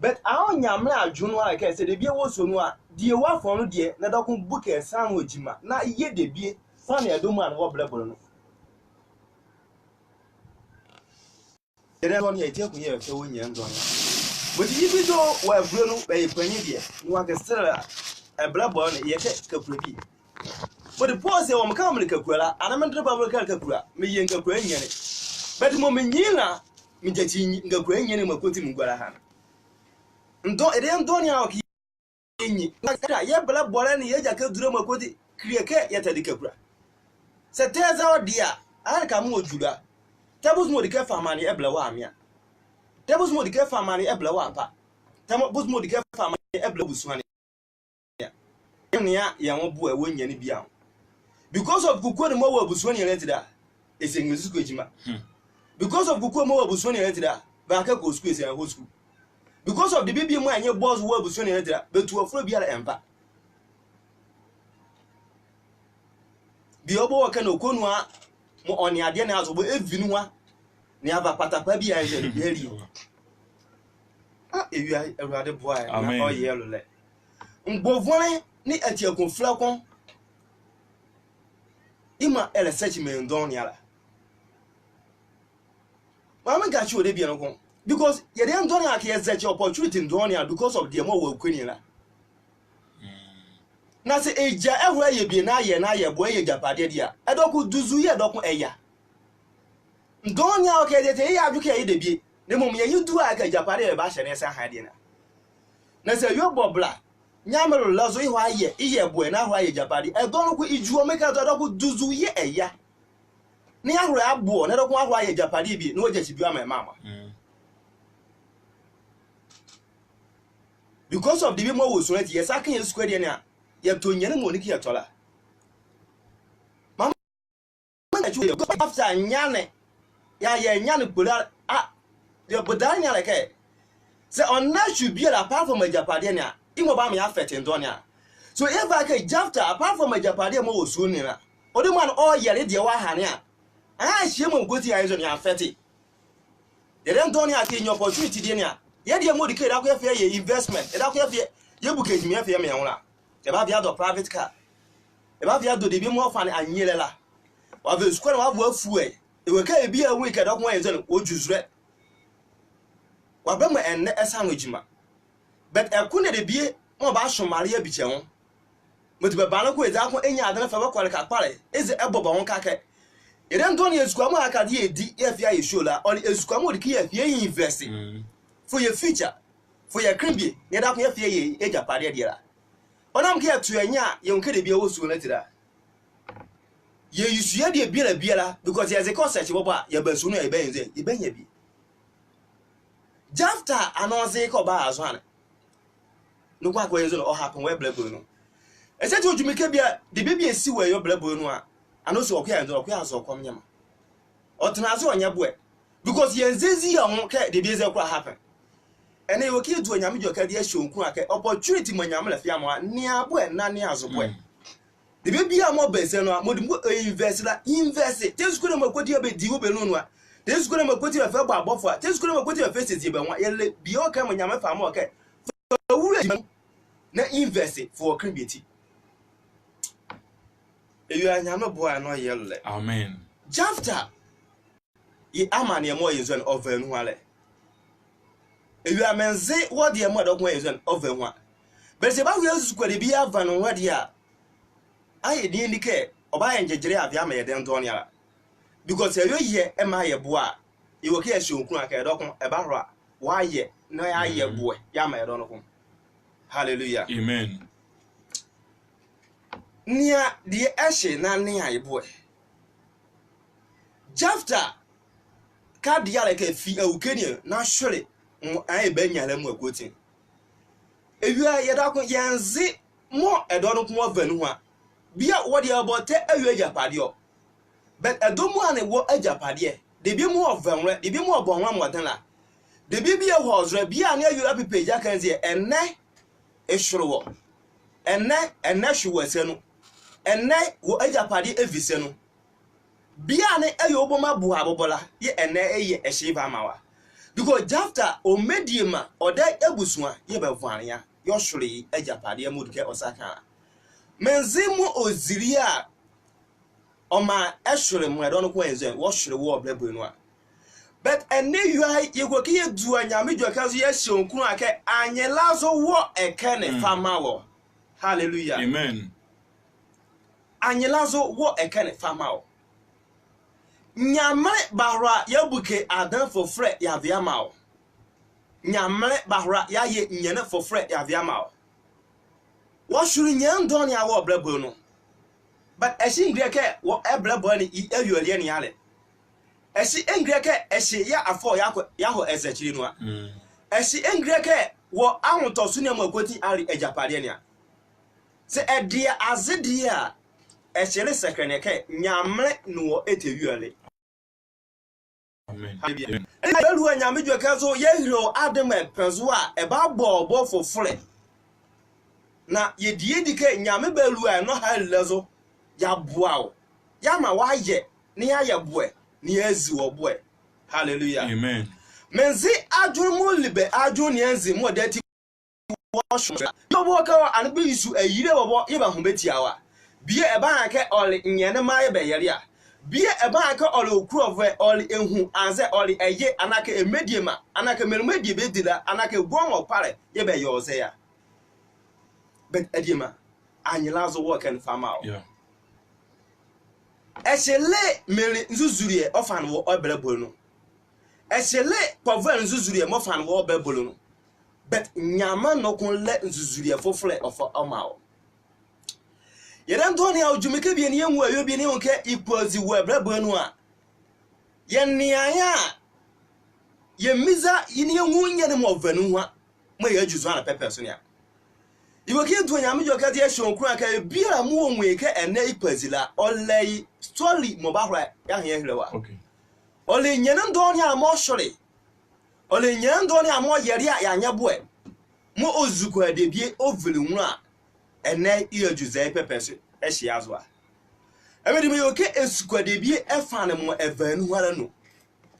but I on yamla Juno, like I said, the beer was so no, dear wife on dear, na don't book a sandwich, ma, na ye de be funny, I don't mind what blabber. On your take here, so when you're done. But if you don't, well, Bruno, by a penny, you want to sell a blabber, yet a but the poor say, I'm coming to Capella, and I'm in trouble with Capella, me and Capella. But Momina, me judging Gabrain and Makutim Guarahan. And don't it ain't done out here. Yeah, blabber and yet I could drum a good create yet at the Capra. Say, there's our dear, I come with Judah. Tabus more the care for money, Eblawamia. Tabus more the care for money, Eblawampa. Tabus more the care for money, Eblawuswania. Young boy, when you be out. Because of Kuko Mowa Buswani letter, it's English school. Because of Kuko Mowa Buswani letter, Baka go squeeze and whole school. Because of the baby man, your boss were Buswani letter, but to a Flobia Empa. The Obo can Okonwa on the Adiana house of Evinua, near Patapabi and Yelly. If you are a rather boy, or yellow. Bovone ni at your conflacon. Ima ele search me ndon yala. Mama got you dey no because you dey ndon yala ke search opportunity ndon yala because of the more we kwenila. Na se eja ehura ye bi na ye boy ye japade dia. Edoku duzu ye doku eya. Ndon yala ke dey ya adwo ke ye de bi. Ne mom ye yudu aka japade e ba hye ne san ha de na. Na se yo bobla Nyamelo lazo ihwa ye iye boy na hwa ye japade e don ko ijuo meka do ko duzu ye eya ni ahuro abo na do ko hwa ye japade bi no jachi biwa mama because of the be mo wo so ati yes akan ye square de na ye to nyane mo ni ki ye tola mama na chu after nyane ya ye nyane pola ye bodanya like e say on na should be apart from japade na Imo ba me affect ndonia. So if I can jafta apart from my japade mo osu ni na. Odi man all yere de wa hane a. Ah hie mo goti ya zo ni affect. Ye dem ndonia ati nyo opportunity de ni a. Ye de mo dike da ko ye ye investment. E da ko ye ye buka jimi ye me wona. E ba via do private car. E ba via do de bi mo fa ni anyelela. Wa ve square wa bo afu e. E we ka e bi a week da ko ye zo ni ojuzure. Wa be mo enne esan ojima. But ekune de bie mo ba shomare ya biche ho motu be bana ko eza ko enya adana fa ba kwale ka pare eze ebobo won kake ere ndo ne ezukwa mo aka de edi efia ye shola on ezukwa mo de ki efia invest for your future for your cribie ne da ko efia ye eja pare de la onam ke atu enya ye nka de bie wo su na tira ye yusu ye de bie la because ye ze ko search bobo ye ba su no ye ben ze ye ben ye bi jafta anonse ko ba azwan no kwa kwa yenzo no happen we blabo no e se ti ojumike bia de bibia esi we yo blabo no a ano so okwa yenzo okwa aso kom nyama otena so onya boe because yenzezi ya ho ke de bia ze kwa happen ene wo ki du onyame joka de ahonku aka opportunity manyame la fia mo ni aboe na ni azo boe de bibia mo bese no mo de invest tesuko na makoti obedi wo be no no a tesuko na makoti fa ba abofo a tesuko na makoti fa sezi be nwa yele bia o ka manyame fa mo ke na invest for creativity. You are nyame boy no yelle. Amen. Jafta ye amane mo yezon over no ale. You are menze what the mo do ko yezon over one. But se ba hu yesu kwade bi ava no wade a aye di ndike oba ye njegere avia ma ye den don ya. Because you ye e ma ye boa ye wo ke ehonku aka do ko e ba hro a wa ye no ya ye boy ya ma ye do no ko. Hallelujah. Amen. Nia die eshe na nia yeboe. Jafta ka dia like fi awukeni na hwere an be nyala mu agotin. Ewia yeda ko yenze mo edo no ko vanu a. Bia wo de abote awia japade o. But edomu ane wo ajapade de bi mu ovenwe de bi mu obonwa modela. De bi bia ho ozre bia na awia pepeja kan ze enne eshuro enne hwese no enne wo ajapade evise no bia ne ayo oboma bu abobola ye enne eye ehyiva mawa because Jafta o mediuma or that ebuswa yebevania yoshuri ejapadi mudke osaka menzimu oziria oma eshuri mu edon ko enze woshuri wo blebunwa but ene you go ki du anyame dwakazo ye hyenkunu ake anyelazo wo ekene fama wo hallelujah amen anyelazo wo ekene fama wo nyamre bahra yabuke adan fofre ya viamao nyamre bahra ya ye nyene fofre ya viamao wo shuru nyan don ya wo blebo no but eshi ngreke wo eblebo ni ayuale ni ale eshi ngreke eshi ya afọ ya ho ezechiri no a eshi ngreke wo ahuntoso ne makoti ari ejapade ne a se edia azedie a echere sekreneke nyamre no etewuale amen elu anyame dwakazo ye hiro adem penzo a eba bo fofore na ye die dike nyame belu a no ha lezo ya boa ya ma wa ye ne ya ye boe ne yazi wo boe hallelujah amen menzi adwon mo libe adwon ne anzi mo dati wo sho yo bo ka an be isu ayire bo ye ba hometiawa bie eba ake ole nyene ma ye be yere a bie eba aka ole okuove ole ehu anze ole eye anaka emediema anaka merumedie bedila anaka gwon opare ye be yoze ya but ediema anyelazo work and farmer yeah eshele mere nzuzurie ofan wo obelebolo no eshele pover nzuzurie mo fan wo obelebolo no but nyama no kun le nzuzurie fofle of omao yere ndoni a ojumike bi ne enwu ayo bi ne wonke ipozi wo obelebolo no a ye niaya ye miza yini enwu nye ne mo vanu ha mo ye ajuzo ana pepe so ne a iwoki du nyame joka de ehwonkru aka biara mu onweke ene ipazila olei story mo bahra ya he hrewa okay ole nyene ndoni a mo hwere ole nyene ndoni a mo yere a ya nyeboe mo ozuko adebie ovili nwu a ene iyajuze pepeso ehia azo a ebedi me yoke esuko adebie efane mo evanu hara no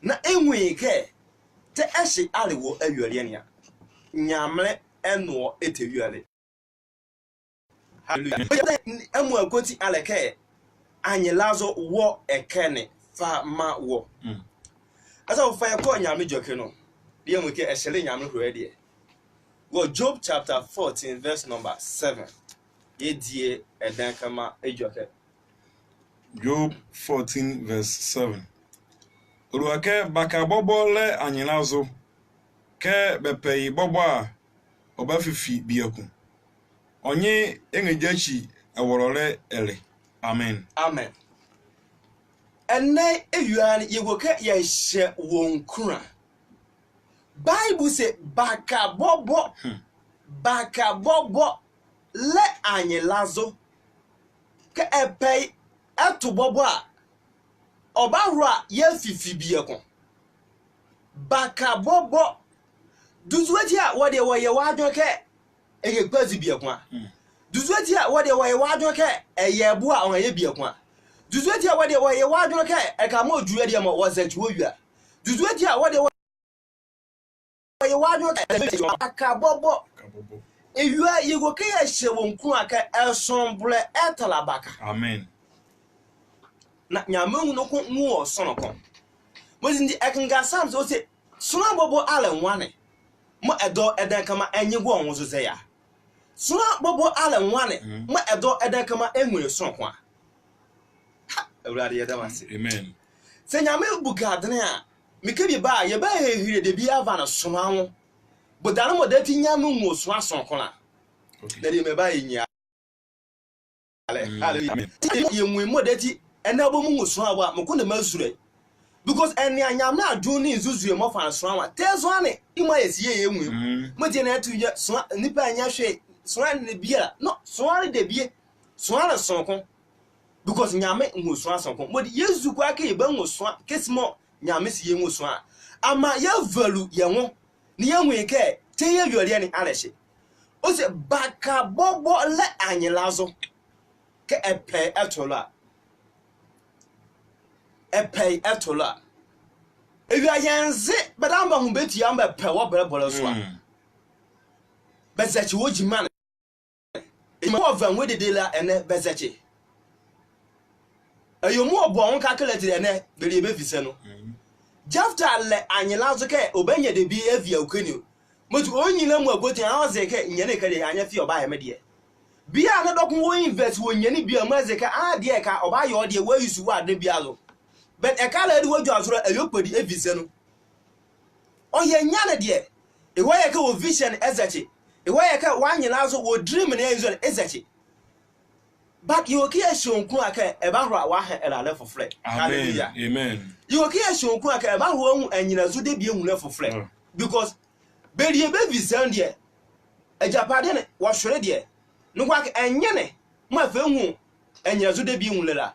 na enweke te ehye arewo awuare ne a nyamre eno etewuare hallelujah emu akoti aleke anyelazo wo ekene fa ma wo asa wo fa ko nyame joke no de mu ke ehele nyame hro de wo Job chapter 14 verse number 7 ye die edan kama ejoke Job 14 verse 7 Uruake baka bobo le anyelazo ke bepei bobo a obafifi biaku onye engejachi eworore ele amen amen enne eyuan yegoke ye hye wonkura Bible say baka bobo le anyelazo ke epei eto bobo a obahro a ye fifi biaku baka bobo duzuati a wode woye wadwo ke eye kwazi biaku a duzuati a wode woye wadwo ke eye bo a on ye biaku a duzuati a wode woye wadwo ke e ka mo juwe de mo wozachi wo wia duzuati a wode woye wadwo ke baka bobo eyua yego ke ya hye wonku aka esomble etala baka amen na nyame no ko mu osonoko mozindi ekenga sam so se suna bobo ale nwane mo edo eden kama enyego onwo ze ya suna bobo ale nwane mo edo eden kama enwere sonko a awurade yedamase amen se nyame buga adene a mikebi ba ye ba hehire de bi ava na suna ho bodare mo da ti nyame mu suna sonko na okay de me ba yinya hallelujah ye mu mo da ti ena bo mu suna wa mo ko na mazure because eni anyam na adwo ni nzuzuye mo fa so anwa tezo ane ima yesiye ye mu mo je na tuye so nipa anya hwe so ane bia no so ane de bie so ane sonko because nyame nwoso asonko mo de yezu kwa ka yeba nwoso kesimo nyame si ye nwoso a ama ya value ye ho ni ye nweke te ye yore ni alehye o se baka bobo le anyelazo ke epe etola if you are yanze but I'm going to bet you am pe wo bere so bezachi wo jima e mo van we de la ene bezachi ayo mo obo on calculate ene bere be fise no jafta le anyela zo ke obenya de bi avia ukani motu onyina mu agoti an oze ke nyane ka de anya fi oba ya me de bia na dokun wo invest wo nyane bia mu aze ka de ka oba ya ode we use wo ade bia lo but e ka la de wo jo asoro ayopadi evise no oye nyane de e wo ya ka wo vision ezachi e wo ya ka wanyela zo wo dream na enzo ezachi but you okay shonku aka e ba horo wa ha era le fofre hallelujah amen you okay shonku aka e ba horo hu anyina zo de bi ehun le fofre because berie be vision de ajapade ne wo hwere de no kwa enye ne ma fa hu anyina zo de bi ehun le la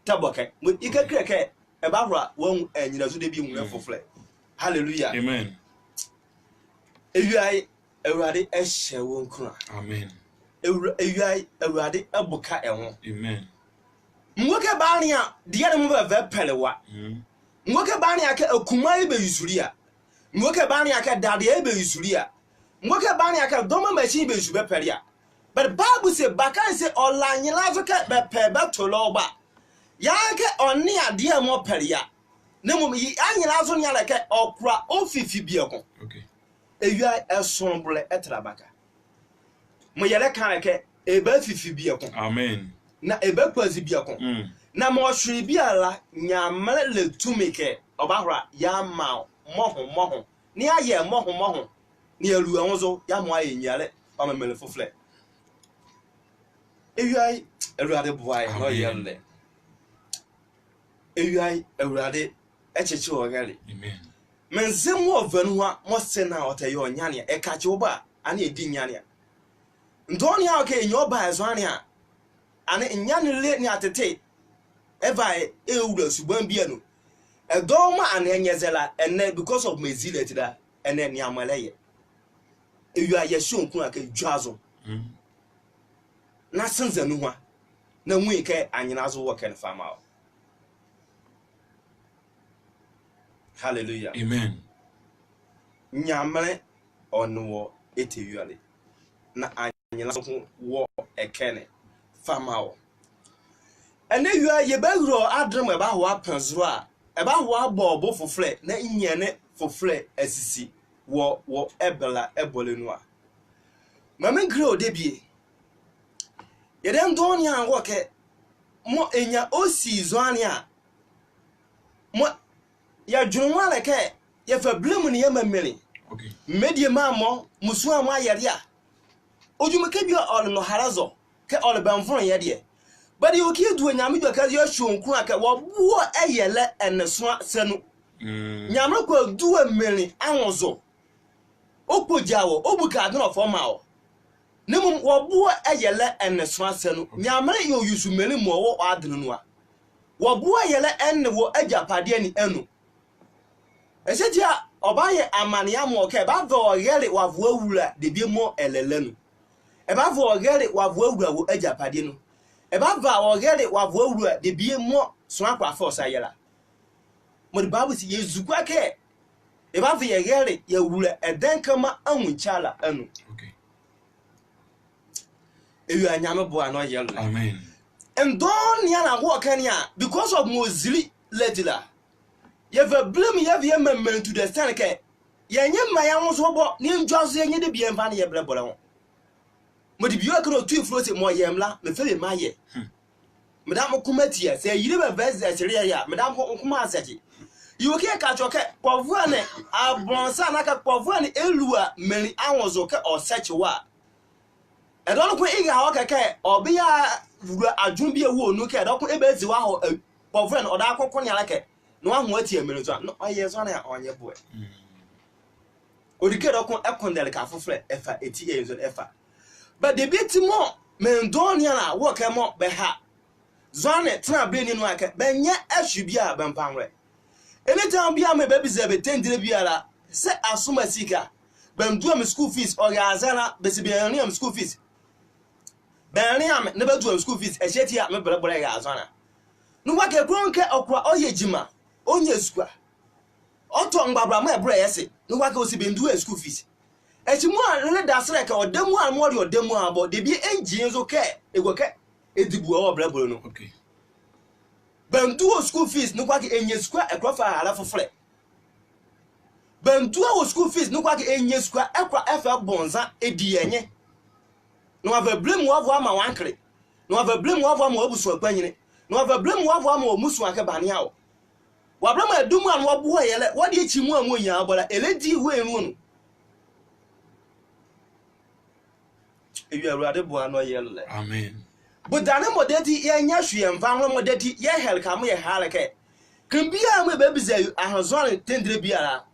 taboke mo ikakreke e ba horo wa hu anyina zo de bi ehun le fofre hallelujah amen ewai ewrade e hye won kuna amen ewai ewrade abuka ehun amen mwoke baani a de ne mo be pelewa mwoke baani aka akuma ibe yusuri a mwoke baani aka dade ibe yusuri a mwoke baani aka doma machine ibe yusu be pele a but Bible say bakan say olanyela zo ka be pe be tolo ba ya ke oni ade a mo pele a ne mo yi anyela zo nya like okura ofifi bi ekon okay ewia esonble etrabaka mo yele kan ke ebe fifi bi ekon amen na ebe kwazi bi ekon na mo hwere bi ala nyamre le tumike obahora ya ma moho ni aye moho ni elu anzo ya mo aye nyale o memele fofle ewia ewrade boy no yele ewia ewrade echeche ogale amen menzemu ovenwa mo sena otayo nyane e kache oba ani edi nyane ndoni ha ke nyoba ezo ani a ani nyane le ni atete evai ewura suban bia no edoma ani enyezela ene because of mezileti da ene ni amaleye ewa ye shonkun aka dwazo na senzanu hwa na nwi ke anyina zo wo ken fama hallelujah amen nyamre onwo eteyuale na anyina zo wo ekene fama o ene yua ye bagro adrem e ba ho apanzro a e ba ho abobo fofre na nyene fofre asisi wo ebela ebolenu a mama gro de bie ye den don ya wo ke mo enya osi zo ani a mo ya dwunwa le ke ye fa blemu ne ye mameli okay medie ma mo musu am ayere a ojumake bi ol no harazo ke ol banfon ye de but you ki do nyame do ka ye hwonku aka wo buo eyele eneso senu nyame ko du ameli anwozo opojawo obuka adon of ma nemu wo buo eyele eneso senu nyame yo yusu meli mo wo adenu no a wo buo eyele enne wo ajapade ani enu esetia obaye amane amo ke ba vo yele wa vo awura de bi mo elelenu e ba vo yele wa vo awura wo ajapade no e ba va o gele wa vo awura de bi mo so akwa force ayela mo de Bible si yezuku ake e ba vo ye gele ya wura eden kama anwuchala anu okay ewi anyame bo ano yele amen and don ya na wo kan ya because of mozili ledila ye va blame ye vie memmen to the stand ke ye nye ma ya wo so bo ni ndwazo ye nye de bi emfa ne ye blebole ho mo de bi o kan tu float mo ye mla me fe ma ye madam kumatia se yire be veze chire ya madam kuma asachi you ke ka choke povu ane abonsa na ka povu ane elua meri anwozo ke osachi wa e don ko iga ha ka ke obia wura adwun bi ewu onu ke don ko ebe zi wa ho povu ane oda akoko ne alake no ahu ati emeri so no oye so na onye boy odike don ko ekondele ka fofre efa eti ye zo efa but the bit more men don ya na wo ke mo be ha zone tena breni no aka benye ahwibia bempanwe anytime bia me baby zebe tendire biara se asoma sika bemdu am school fees o ya azana besibiani am school fees bani am ne bedu am school fees eheti a me bere ya azana no wa ke kronke okwa oyejima onye sukwa Oto ngbabra ma ebra yesi no wa ka osi bendu school fees echimu a le da sere ka odamu a mo de odamu a bo de bi engine zo ke egoke edibu o blabolo no Okay. bendu school fees no kwa ka enye school ekrofa ala fofre bendu school fees no kwa ka enye school ekwa efa bonza edi enye no ava blame wa vo ama wankre no ava blame wa vo ama obusu akpanyine no ava blame wa vo ama omusu akabane awo wabrama edumu an wabuho yele wadi echimu amonya abola eledi we nunu ewi awurade bo ano yele Amen. budane modeti ye nya hwe mfa modeti ye helkam ye haleke kambia am be bizayu ahazon tendre biara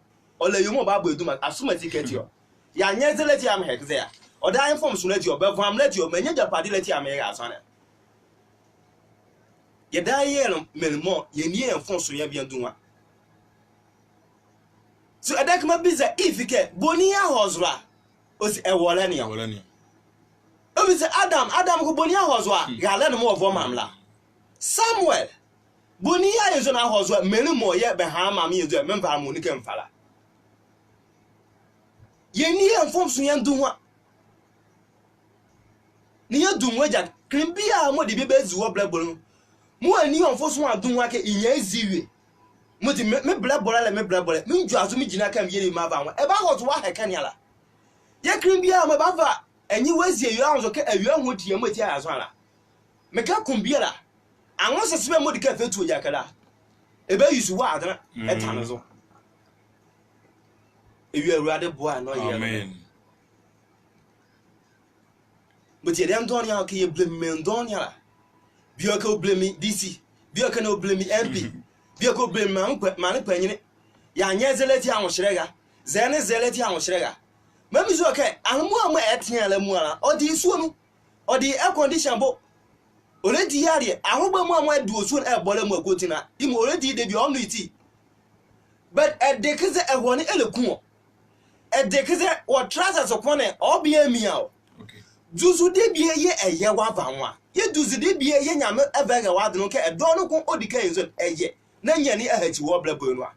ola yomo ba bo eduma asuma tiketi yo ya nya zeleti am hekze ya oda inform sunati yo be vam leti yo menya japadi leti am ye asana ye da yelo melmo ye ni enfonso ya bia dunwa so adakma biza ifike boni ya hozra osi ewole ne ya obi Adam ko boni ya hozwa gale no mo vo mamla Samuel boni ya yezo na hozwa melmo ye be ha mam yezo memfa mo ni ke mfala ye ni enfonso ya dunwa ni ya dunwa ja krimbia mo de bi bezu wo blabolo mo ani enfonso adunwa ke inya eziwe muti me blabolo le me blabolo me nju azu me gina kam yeri ma ba won e ba hot wa heka ni ala ye krimbia ma ba va enyi wazi eyu anzo ke eyu ahu tie mo ti azo ala me ka kumbiara anwo sesebe mo de ka fetu yakala e ba yusu wa adana e tanozo eyu awurade bo ano ye Amen. muti dem don ya ke ye blame me don ya bi o ka blame DC bi o ka no blame MP bi o ka blame man panyine ya nya zeleti anwo shrega zene zeleti anwo shrega mami zo ke anmu amu etian la mu ala odi isuo mu odi air condition bo already yare ahogba mu amu adu osuo e bole mu agotina imo already de bi onu iti but edekeze ehwoni elekun edekeze what trousers okone obi amiao Okay. duzu de bi ye eye wa vanwa ye duzu de bi ye nyame evega wa de no ke edo no ko odika enzo eye na nya ni ahachi wo blabo no a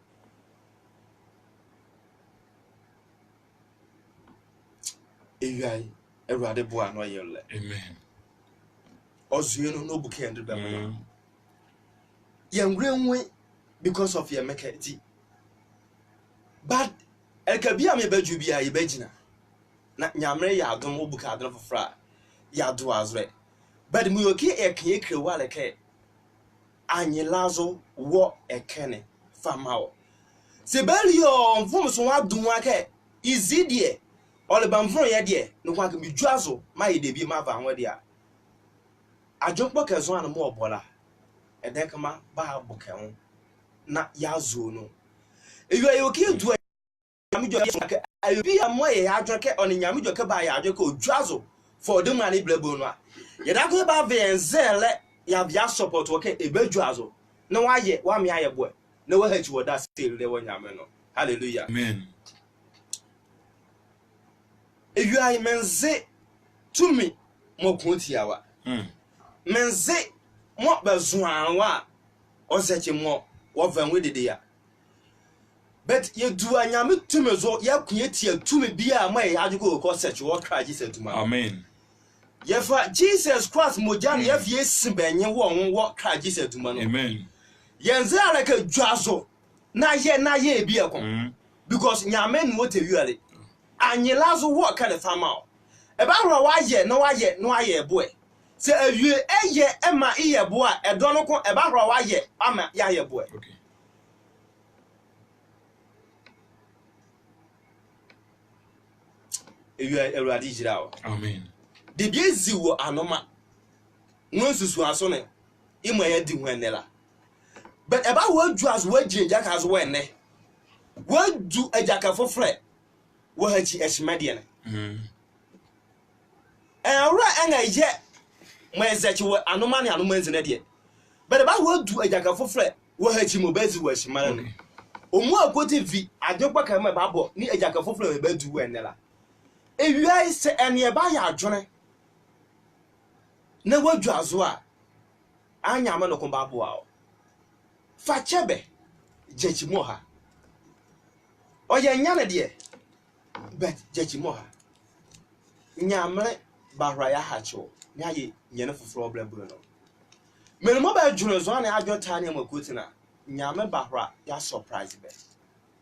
eyai Ewurade bo ano yele Amen. ozuye no buke ende be mo yenwrenwe because of your mekati but elkabia me baju bia ye bagina na nyamre ya adom obuka adom fofra ya do azre but mu yoki eke ekrewa leke anyilazo wo ekene famao se belio mfum so adom ake izidie ole bamfro ye de no kwa ke bijuazo mai de bi ma va ho de a ajokpo kezo an mo obola edekama ba boke ho na yazo no eyo yoki du nyamijo ke ayobi amoye ya adwoke on nyamijo ke ba ya adwoke ojuazo for the money blabo no a ye da ko ba venzele ya bia support wo ke ebejuazo na waye wa me aye boy na wa hachi woda still de wo nyame no hallelujah Amen. eyo ay menze tumi mo kontiawa menze mo bezuanwa ozeche mo wo vanwe dede ya but ye du anyame tumezo ya kunye tie tumi bia ma ya ajuko ko search wo kra Jesus tuma Amen. ye fa Jesus Christ mojan ye fie sibenye wo kra Jesus tuma no Amen. yenze ala ka dwazo na ye bi ekon because nyame no wotewiale anyilazo wo ka le fama e ba ro wa ye no aye boy se awie eye ema iye boy e do no ko e ba ro wa ye ama ya ye boy Okay. Ewurade jirawo Amen. de biezi wo anoma nonsusu aso ne imo ya di hwenela but eba wo adu as wo jinja ka so wenne wo du ejaka fofre wo hachi esmede ne ewra anga ye mo ezechi wo anoma ne anoma nzine de but eba wo du ejaka fofre wo hachi mo bezi wo esmara ne omu akoti vi adwokpa ka me babo ni ejaka fofre we ba du wennela ewia se ene ba ya adwone na wadu azo a anya me no ko babo a fa chebe jechimo ha Oye nyane de but jejimoha nyamre bahra ya hacho nya ye nyane foforo blaburo no me mo ba dwuno zo na adwota ne makotina nyame bahra ya surprise be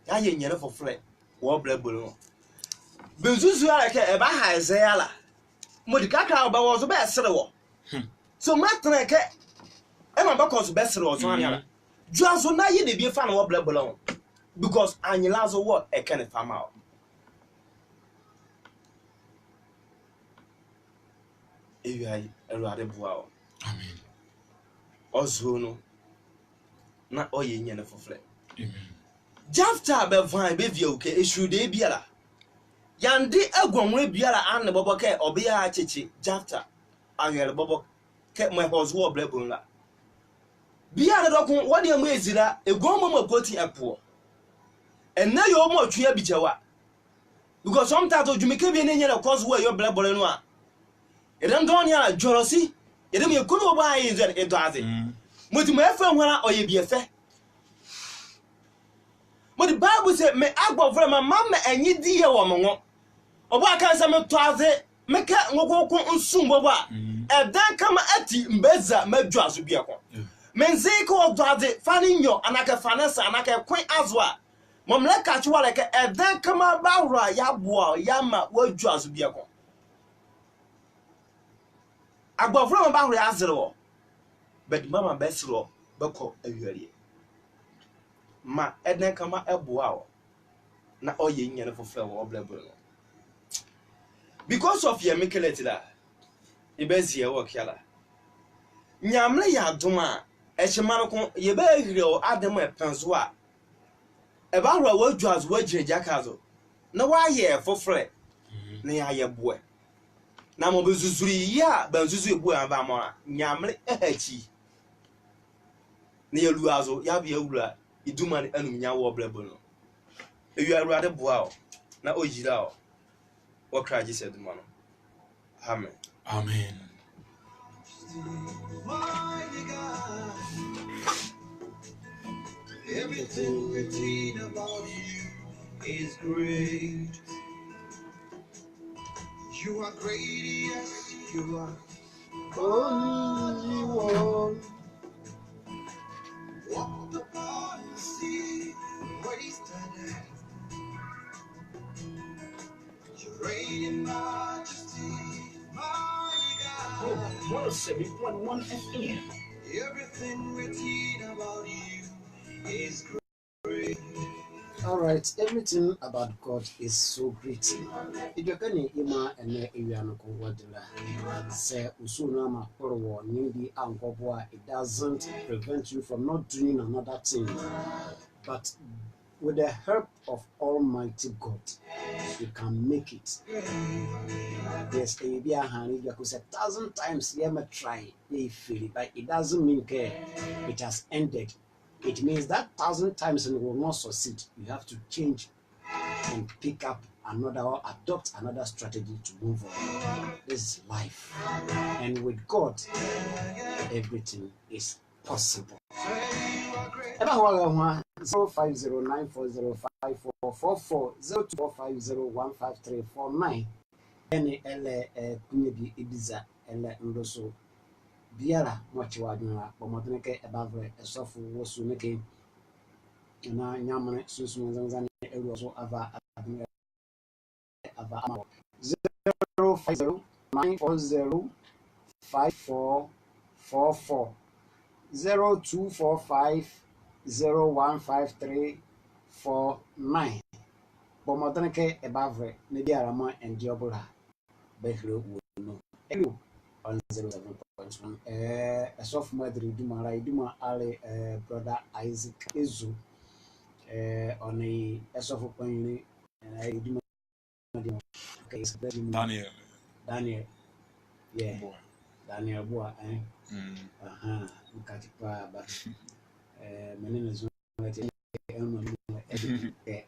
ya ye nyane foforo wo blaburo no benzuzu ala ke e ba ha ezela modika ka ba wo zo ba esere wo so matre ke e ma ba ko zo ba esere wo zo anya juazo na ye de bi fa na wo blaburo because anyilazo what e can farm out ewi Eruade boa Amen. ozuno na oye nyane fofre Amen. Jafta be van be vie oke eshude biara yande agwonwe biara an bobo ke obia achechi Jafta anwere bobo ke mo hozo oblabon la biara dokun wode am ezira egwonmo makoti epo ena yo mo twia bijewa because sometimes ojumike bi ne nyere cause where your blabon no a edem don ya jorosi edem yekunu obo ayi nze edo aze moti mo efe hwara oye bi efe but the Bible say me agbo for my mama enyi di ye wo mo obo aka say me to aze me ka ngokoko nsum bobo a edan kama ati mbeza madwu aso bi akon me nze ko odo aze fani nyo anaka fanesa anaka kwen azo a momle ka chi wale ke edan kama bawra ya boa ya ma wadwu aso bi akon agbo for my bawra ya azero but mama besro beko awiare ma edan kama eboa o na oye nyane fofo wo oblabro no because of your mekeleti da ibezie wo kiala nyamle ya doma echema no ye ba hire o adem epenzo a e ba ro wadwu azu wagire kazo na wa ye fofre na ya ye boe na mo bezuzuri ya banzuzu ebu an ba mo nyamle ehachi na ye lu azu ya bia wura iduma anum nya wo oblabro no ewi Eruade boa o na ojira o wo kraji said man amen Amen. Everything written about you is great. You are great, yes, you are only one. Walked upon the sea, wasted it. You reign in majesty, mighty God. 107.1 FM. Everything written about you is great. All right, everything about God is so great. If you can ima ene ewianoko wadila say usuna ma porwo nyindi ankoboa, it doesn't prevent you from not doing another thing. But with the help of Almighty God, you can make it. Yes, a be a honey, you could say 1,000 times, you may try, you feel it, but it doesn't mean it has ended. It means that 1,000 times and will not succeed. You have to change and pick up another or adopt another strategy to move on. This is life. And with God, everything is possible. 0209405440245015349 Any kunyebi ibiza ndoso biara mochiwadwa bomodneke abavre esofu wosu neke na nyamre susu zanzan eroso ava 05094054444 0245015349 bomodneke abavre ne biara mo endiobula behro wono on 07.1 a soft Madrid Duma Ali brother Isaac Ezu on a soft point Daniel yeah boy. Daniel Boa Mukatipa but my name is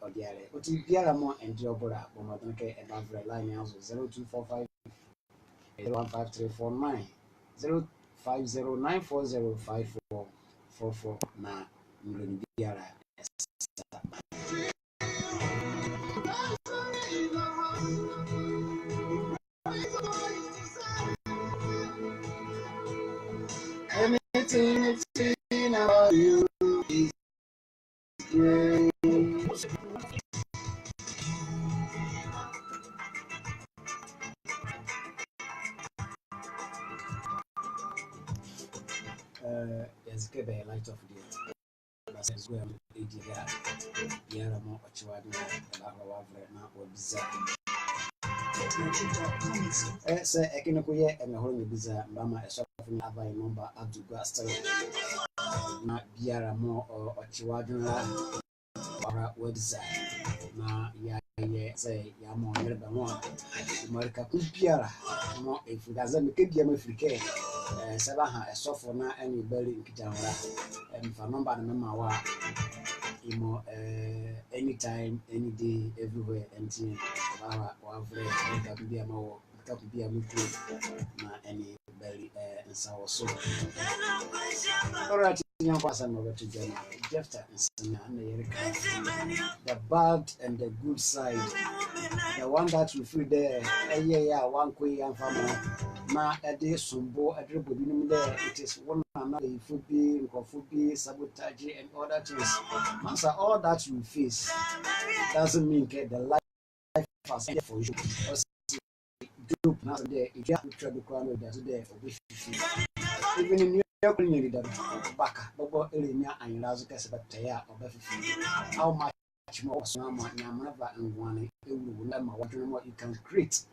Odiare Oti Biaramo and Diobora Bomatonke and Bavra line also 0245 15349 0509405444 na Mlundiara Everything about you is great. Yes, give a light of the as well. Yaramo Ochwadi, Lavavre, or Bizarre. Sir, Ekinokoye, and the Holy Bizarre, Mama, a shop of Nava number Abdu Gastel, not Yaramo or Ochwadi, or website. Na say Yamo Yerba, Marca Kumpiara, more if you doesn't make a free Sabaha, a soft now any belly in Kitara, and for number Mama, imo anytime, any day, everywhere, and our na any belly and sour soup. All right, young person over to Jenna, Jefta and the bad and the good side, the one that you feel there, yeah, one quay and family. Na a day sumbo, a dribble there, it is one another, food sabotage, and other things. Master, all that you face doesn't mean get the life as for you. Group now there, if you have to travel crown with that there, even in your community, that back, Bobo Elena and Lazuka, but Taya or Befi. How much more Sama, Yamava, and one, it will remember what you can create.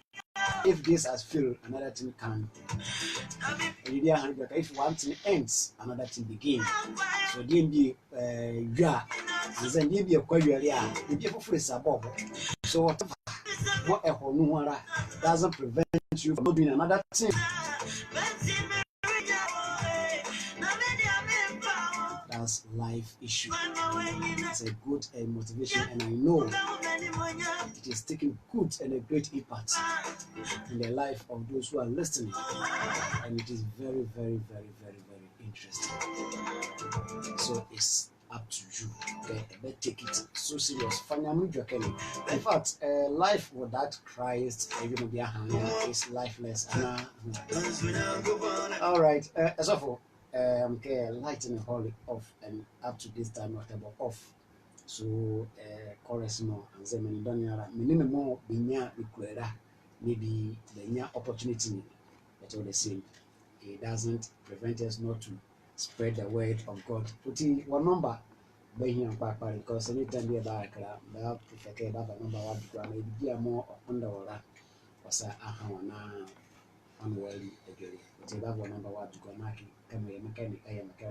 If this has failed, another thing can. If one thing ends, another thing begins. So, DMB, yeah, and then DMB acquire, yeah, the people face above. So, whatever, what a whole doesn't prevent you from doing another thing. That's life issue. It's a good motivation, and I know it is taking good and a great impact in the life of those who are listening, and it is very, very, very, very, very interesting. So it's up to you. Okay, but take it so serious. In fact, life without Christ, is lifeless. All right, as of okay, lighting the holy off and up to this time October off. So chorus more and say many don't yara minimum more binya requera maybe the opportunity but all the same it doesn't prevent us not to spread the word of God. Put in one number by here because anytime we are back about prefer that number what maybe more on the wall was a unworthy again. It's a number what to go marking. Mechanic, I am a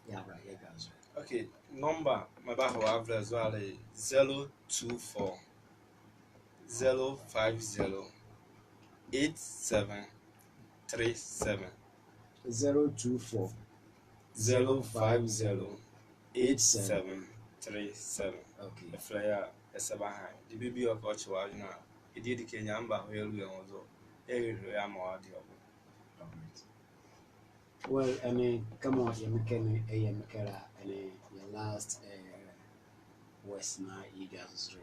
yeah, right, yeah, guys. Okay, number my back have as well 024 050 8737 024 050 8737. Okay. The flyer is behind the baby of Ochoa, you know, he did the Kenyan back where we are also. Well, I mean, come on, you can your last West now, you guys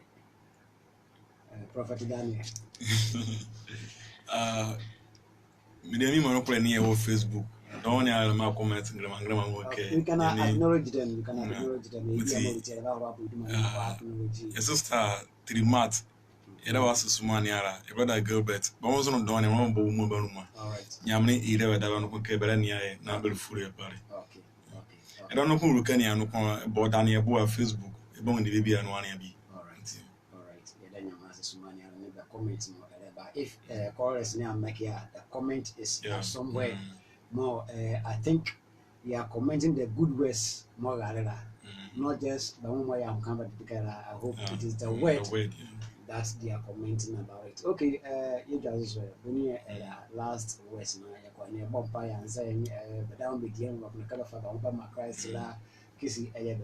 Prophet Daniel. Me dey me monopole near Facebook. Don't you my comments grandma okay. You can acknowledge them, you can acknowledge them. Your sister 3 months. Era was Sumani ara, a brother Gilbert, but was on Donny Rombo Mubanuma. All right. Yamni either that one could Berania, number fully party. Okay. I don't know who can you about Dania Boa Facebook, among the baby and one be. All right. Yeah, then you must Sumani and never comment more. But if chorus now make a comment is somewhere more, I think we are commenting the good words more, not just the one way I'm coming together. I hope it is the word. That they are commenting about it. Okay, you guys, when you last West now, you're bumpy and saying, but down with the end of the color for my Christ, kissing a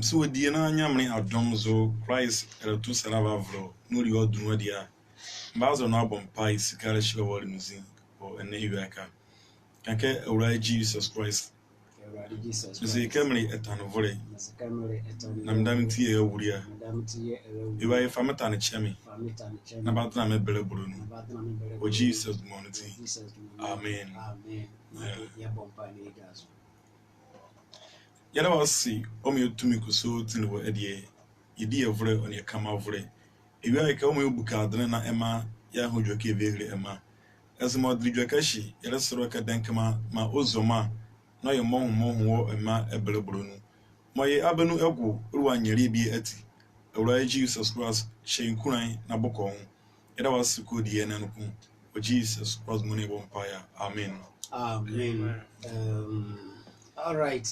so Diana Yamni Adomzo, Christ, to Saravavro, no, you do what you are. Basil now bumpy, Sikarish or museum or an Ivaka. Can get a right Jesus Christ. Awurade Jesus Mese kamri etano vore. Mese kamere etani Na mdam ti e wuria. madam tiye ewe Iwa e famata ne chemi. famita ne chemi Na batna me bele buru na no. batna me bere O Jesus monity. Jesus Amen. Amen. Ya bompa ne gaso. Yana wasi o me otumi kuso tin wo edie. Yedi e vore on ye kama vore. Iwa e ka o me obuka adene na ema ya hodwo ke vehre ema. Ezmo dridwo kashi yele soro ka denkama ma ozoma na ye mohun wo ema ebele buru no. Mo ye abenu egwu ruwa nyeri bi ati. Awurade Jesus Christ shenkuran na boko ho. Yada wasi ko die na nku. O Jesus Christ mo ne bo mpaya. Amen. Amen. All right.